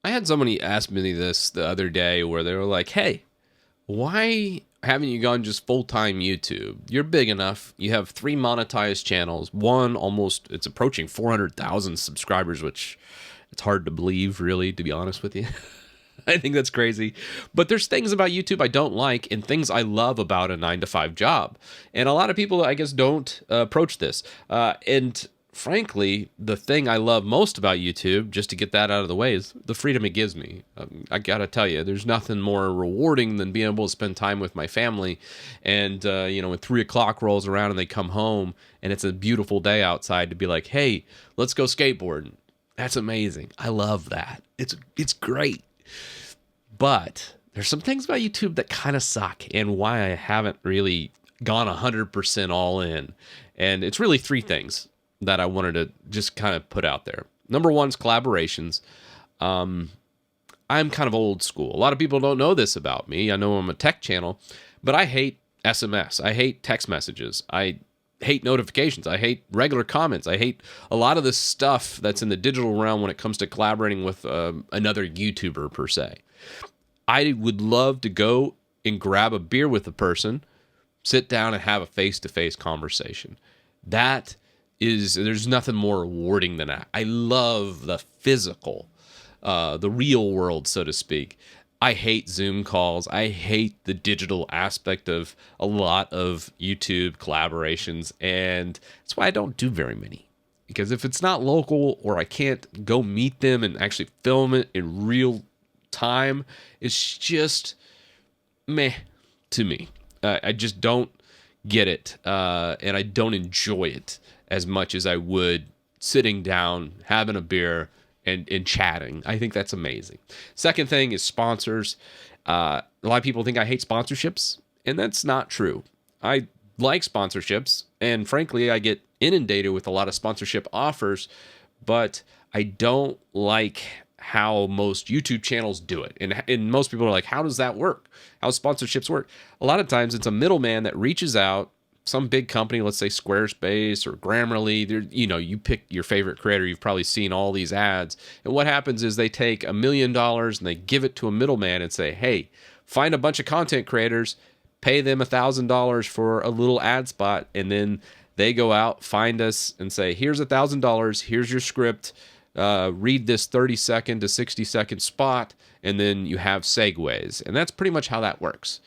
I had somebody ask me this the other day where they were like, hey, why haven't you gone just full-time YouTube? You're big enough. You have 3 monetized channels. One almost, it's approaching 400,000 subscribers, which it's hard to believe, really, to be honest with you. I think that's crazy. But there's things about YouTube I don't like and things I love about a 9-to-5 job. And a lot of people, I guess, don't approach this. And frankly, the thing I love most about YouTube, just to get that out of the way, is the freedom it gives me. I gotta tell you, there's nothing more rewarding than being able to spend time with my family. And, when 3 o'clock rolls around and they come home and it's a beautiful day outside, to be like, hey, let's go skateboarding. That's amazing. I love that. It's great. But there's some things about YouTube that kind of suck and why I haven't really gone 100% all in. And it's really 3 things that I wanted to just kind of put out there. Number 1 is collaborations. I'm kind of old school. A lot of people don't know this about me. I know I'm a tech channel, but I hate SMS. I hate text messages. I hate notifications. I hate regular comments. I hate a lot of the stuff that's in the digital realm when it comes to collaborating with another YouTuber per se. I would love to go and grab a beer with a person, sit down and have a face-to-face conversation. There's nothing more rewarding than that. I love the physical, the real world, so to speak. I hate Zoom calls. I hate the digital aspect of a lot of YouTube collaborations, and that's why I don't do very many. Because if it's not local or I can't go meet them and actually film it in real time, it's just meh to me. I just don't get it, and I don't enjoy it as much as I would sitting down, having a beer, and chatting. I think that's amazing. Second thing is sponsors. A lot of people think I hate sponsorships, and that's not true. I like sponsorships, and frankly, I get inundated with a lot of sponsorship offers, but I don't like how most YouTube channels do it. And most people are like, how does that work? How sponsorships work? A lot of times it's a middleman that reaches out, some big company, let's say Squarespace or Grammarly, you pick your favorite creator. You've probably seen all these ads. And what happens is they take $1 million and they give it to a middleman and say, hey, find a bunch of content creators, pay them $1,000 for a little ad spot. And then they go out, find us and say, here's $1,000. Here's your script. Read this 30-second to 60-second spot. And then you have segues. And that's pretty much how that works.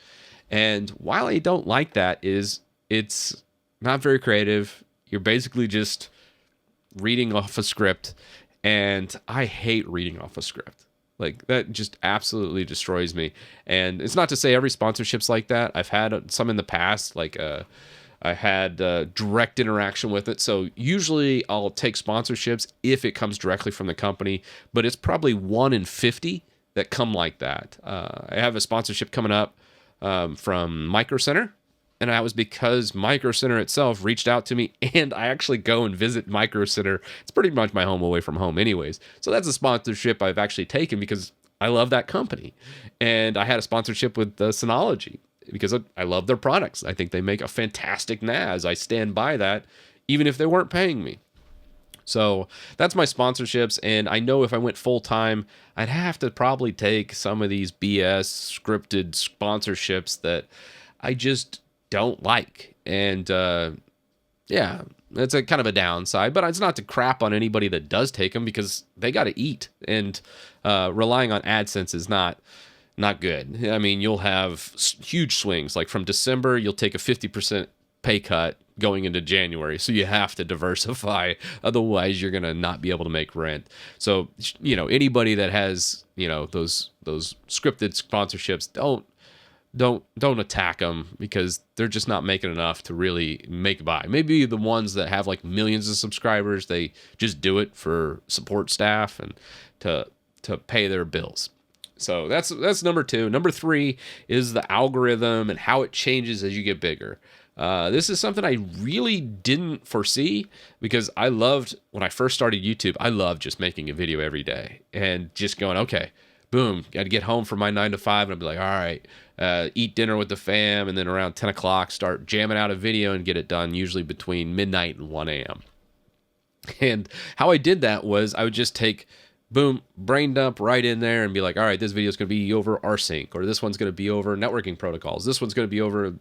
And while I don't like that, it's not very creative. You're basically just reading off a script, and I hate reading off a script. Like, that just absolutely destroys me. And it's not to say every sponsorship's like that. I've had some in the past, like I had direct interaction with it. So usually I'll take sponsorships if it comes directly from the company, but it's probably 1 in 50 that come like that. I have a sponsorship coming up from Micro Center. And that was because Micro Center itself reached out to me, and I actually go and visit Micro Center. It's pretty much my home away from home anyways. So that's a sponsorship I've actually taken because I love that company. And I had a sponsorship with Synology because I love their products. I think they make a fantastic NAS. I stand by that, even if they weren't paying me. So that's my sponsorships, and I know if I went full-time, I'd have to probably take some of these BS scripted sponsorships that I just don't like. And yeah, that's a kind of a downside, but it's not to crap on anybody that does take them because they got to eat, and relying on AdSense is not good. I mean, you'll have huge swings. Like from December, you'll take a 50% pay cut going into January. So you have to diversify. Otherwise, you're going to not be able to make rent. So, anybody that has, those scripted sponsorships, don't attack them because they're just not making enough to really make by. Maybe the ones that have like millions of subscribers, they just do it for support staff and to pay their bills. So that's number 2. Number 3 is the algorithm and how it changes as you get bigger. This is something I really didn't foresee because I loved, when I first started YouTube, I loved just making a video every day and just going, okay, boom, got to get home from my 9 to 5, and I'd be like, all right, eat dinner with the fam, and then around 10 o'clock, start jamming out a video and get it done, usually between midnight and 1 a.m. And how I did that was I would just take boom, brain dump right in there and be like, all right, this video is going to be over rsync, or this one's going to be over networking protocols. This one's going to be over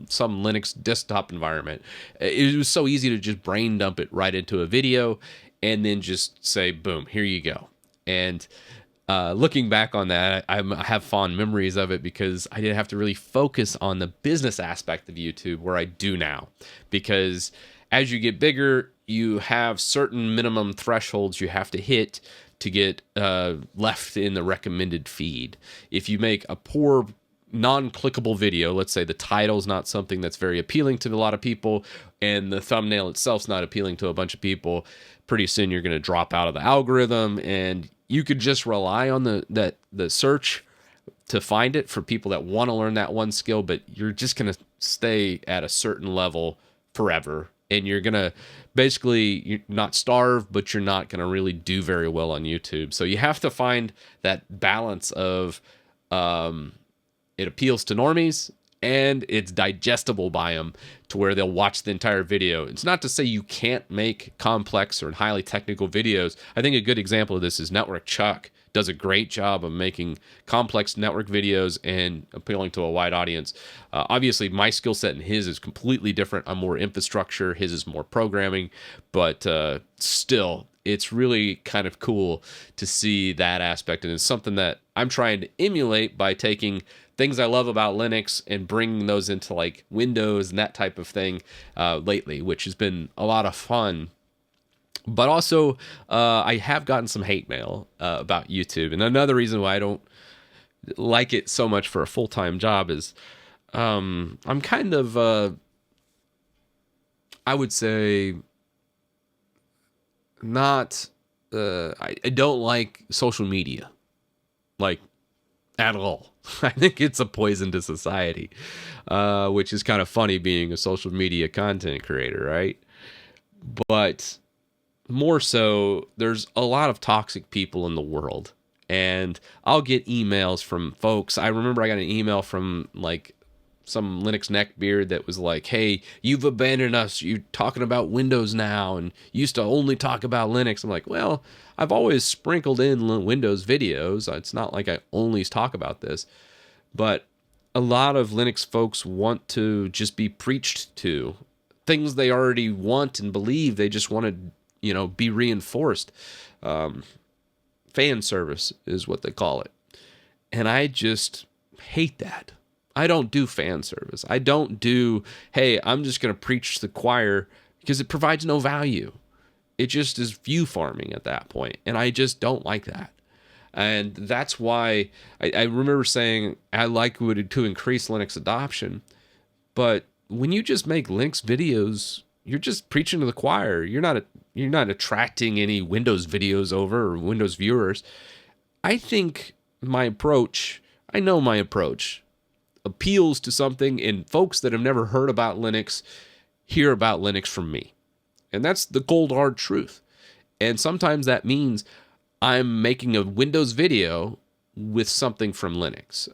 some Linux desktop environment. It was so easy to just brain dump it right into a video and then just say, boom, here you go. And looking back on that, I have fond memories of it because I didn't have to really focus on the business aspect of YouTube where I do now. Because as you get bigger, you have certain minimum thresholds you have to hit to get left in the recommended feed. If you make a poor non-clickable video, let's say the title's not something that's very appealing to a lot of people and the thumbnail itself's not appealing to a bunch of people, pretty soon you're going to drop out of the algorithm, and you could just rely on the search to find it for people that want to learn that one skill, but you're just going to stay at a certain level forever. And you're going to basically, you're not starve, but you're not going to really do very well on YouTube. So you have to find that balance of it appeals to normies and it's digestible by them to where they'll watch the entire video. It's not to say you can't make complex or highly technical videos. I think a good example of this is Network Chuck. Does a great job of making complex network videos and appealing to a wide audience. Obviously, my skill set and his is completely different. I'm more infrastructure. His is more programming. But still, it's really kind of cool to see that aspect. And it's something that I'm trying to emulate by taking things I love about Linux and bringing those into like Windows and that type of thing lately, which has been a lot of fun. But also, I have gotten some hate mail about YouTube. And another reason why I don't like it so much for a full-time job is I'm kind of, I would say, not, I don't like social media, like, at all. I think it's a poison to society, which is kind of funny being a social media content creator, right? But more so, there's a lot of toxic people in the world, and I'll get emails from folks. I remember I got an email from like some Linux neckbeard that was like, hey, you've abandoned us. You're talking about Windows now and used to only talk about Linux. I'm like, well, I've always sprinkled in Windows videos. It's not like I only talk about this, but a lot of Linux folks want to just be preached to things they already want and believe. They just want to, be reinforced. Fan service is what they call it. And I just hate that. I don't do fan service. I don't do, hey, I'm just going to preach to the choir, because it provides no value. It just is view farming at that point. And I just don't like that. And that's why I remember saying I like to increase Linux adoption. But when you just make Linux videos, you're just preaching to the choir. You're not attracting any Windows videos over or Windows viewers. I think my approach appeals to something, and folks that have never heard about Linux hear about Linux from me. And that's the cold hard truth. And sometimes that means I'm making a Windows video with something from Linux.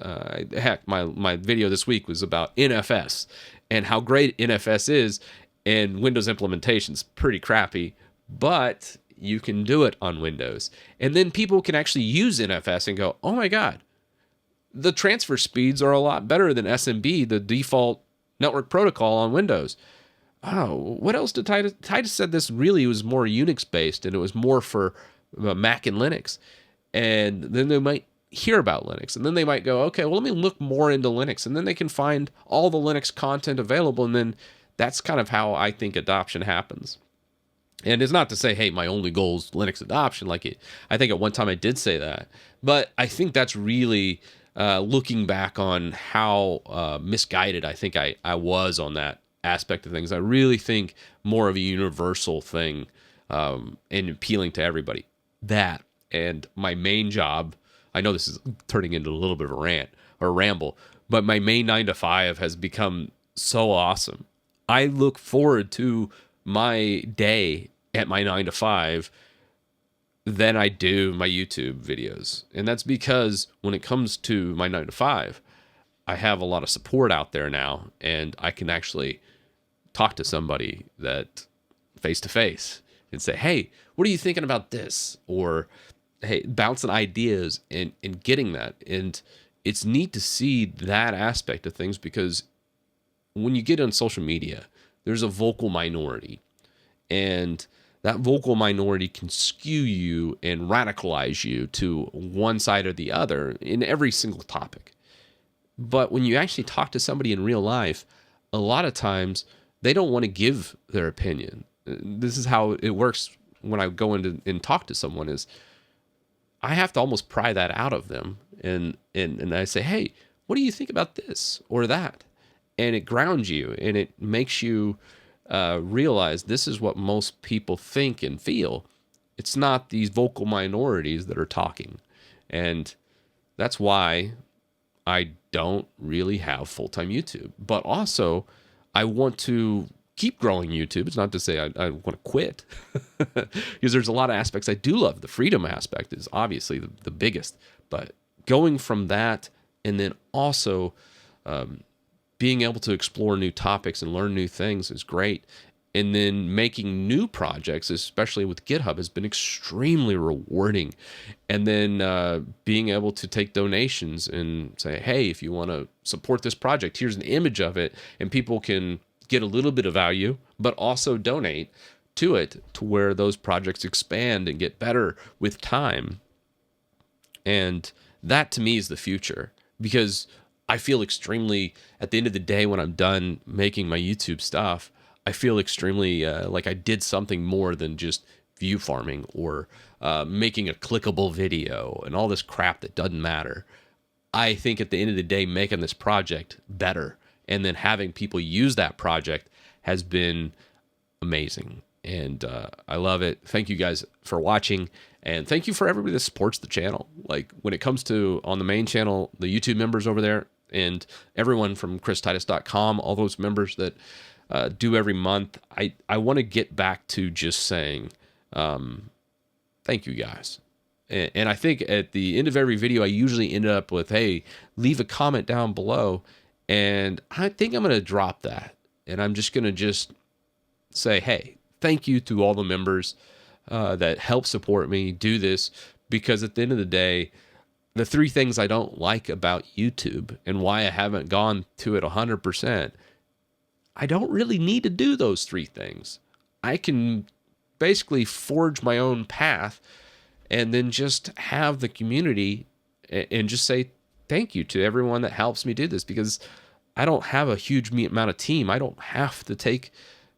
Heck, my video this week was about NFS and how great NFS is, and Windows implementation's pretty crappy, but you can do it on Windows. And then people can actually use NFS and go, oh my God, the transfer speeds are a lot better than SMB, the default network protocol on Windows. Oh, what else did Titus? Titus said this really was more Unix based, and it was more for Mac and Linux. And then they might hear about Linux, and then they might go, okay, well, let me look more into Linux. And then they can find all the Linux content available. And then that's kind of how I think adoption happens. And it's not to say, hey, my only goal is Linux adoption. I think at one time I did say that. But I think that's really looking back on how misguided I think I was on that aspect of things. I really think more of a universal thing and appealing to everybody. That and my main job, I know this is turning into a little bit of a rant or ramble, but my main 9 to 5 has become so awesome. I look forward to my day at my 9 to 5 than I do my YouTube videos. And that's because when it comes to my 9 to 5, I have a lot of support out there now, and I can actually talk to somebody that face to face and say, hey, what are you thinking about this? Or hey, bouncing ideas and getting that. And it's neat to see that aspect of things, because when you get on social media, there's a vocal minority, and that vocal minority can skew you and radicalize you to one side or the other in every single topic. But when you actually talk to somebody in real life, a lot of times they don't want to give their opinion. This is how it works when I go in and talk to someone, is I have to almost pry that out of them. And I say, hey, what do you think about this or that? And it grounds you, and it makes you realize this is what most people think and feel. It's not these vocal minorities that are talking. And that's why I don't really have full-time YouTube. But also, I want to keep growing YouTube. It's not to say I want to quit, because there's a lot of aspects I do love. The freedom aspect is obviously the biggest. But going from that, and then also being able to explore new topics and learn new things is great. And then making new projects, especially with GitHub, has been extremely rewarding. And then being able to take donations and say, hey, if you want to support this project, here's an image of it. And people can get a little bit of value, but also donate to it, to where those projects expand and get better with time. And that to me is the future, because I feel extremely, at the end of the day, when I'm done making my YouTube stuff, I feel extremely like I did something more than just view farming or making a clickable video and all this crap that doesn't matter. I think at the end of the day, making this project better and then having people use that project has been amazing. And I love it. Thank you guys for watching. And thank you for everybody that supports the channel. Like when it comes to on the main channel, the YouTube members over there, and everyone from christitus.com, all those members that do every month. I want to get back to just saying thank you guys. And I think at the end of every video, I usually end up with, hey, leave a comment down below. And I think I'm going to drop that. And I'm just going to just say, hey, thank you to all the members that help support me do this. Because at the end of the day, the three things I don't like about YouTube and why I haven't gone to it 100%, I don't really need to do those three things. I can basically forge my own path and then just have the community and just say thank you to everyone that helps me do this, because I don't have a huge amount of team. I don't have to take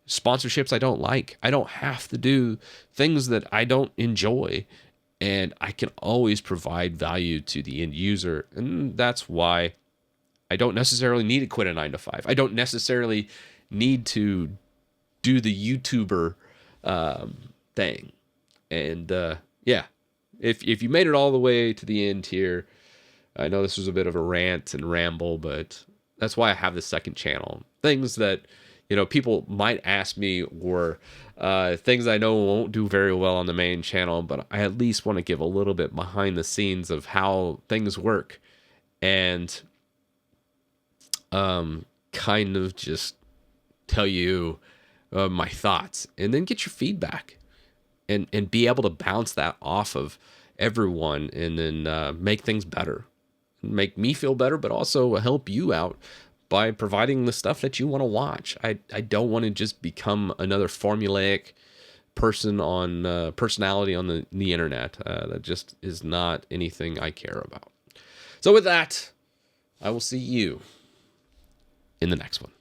sponsorships I don't like. I don't have to do things that I don't enjoy. And I can always provide value to the end user. And that's why I don't necessarily need to quit a 9-to-5. I don't necessarily need to do the YouTuber thing. And yeah, if you made it all the way to the end here, I know this was a bit of a rant and ramble, but that's why I have the second channel. Things that, you know, people might ask me, or things I know won't do very well on the main channel, but I at least want to give a little bit behind the scenes of how things work, and kind of just tell you my thoughts, and then get your feedback, and be able to bounce that off of everyone, and then make things better, make me feel better, but also help you out by providing the stuff that you want to watch. I don't want to just become another formulaic person on personality on the internet. That just is not anything I care about. So with that, I will see you in the next one.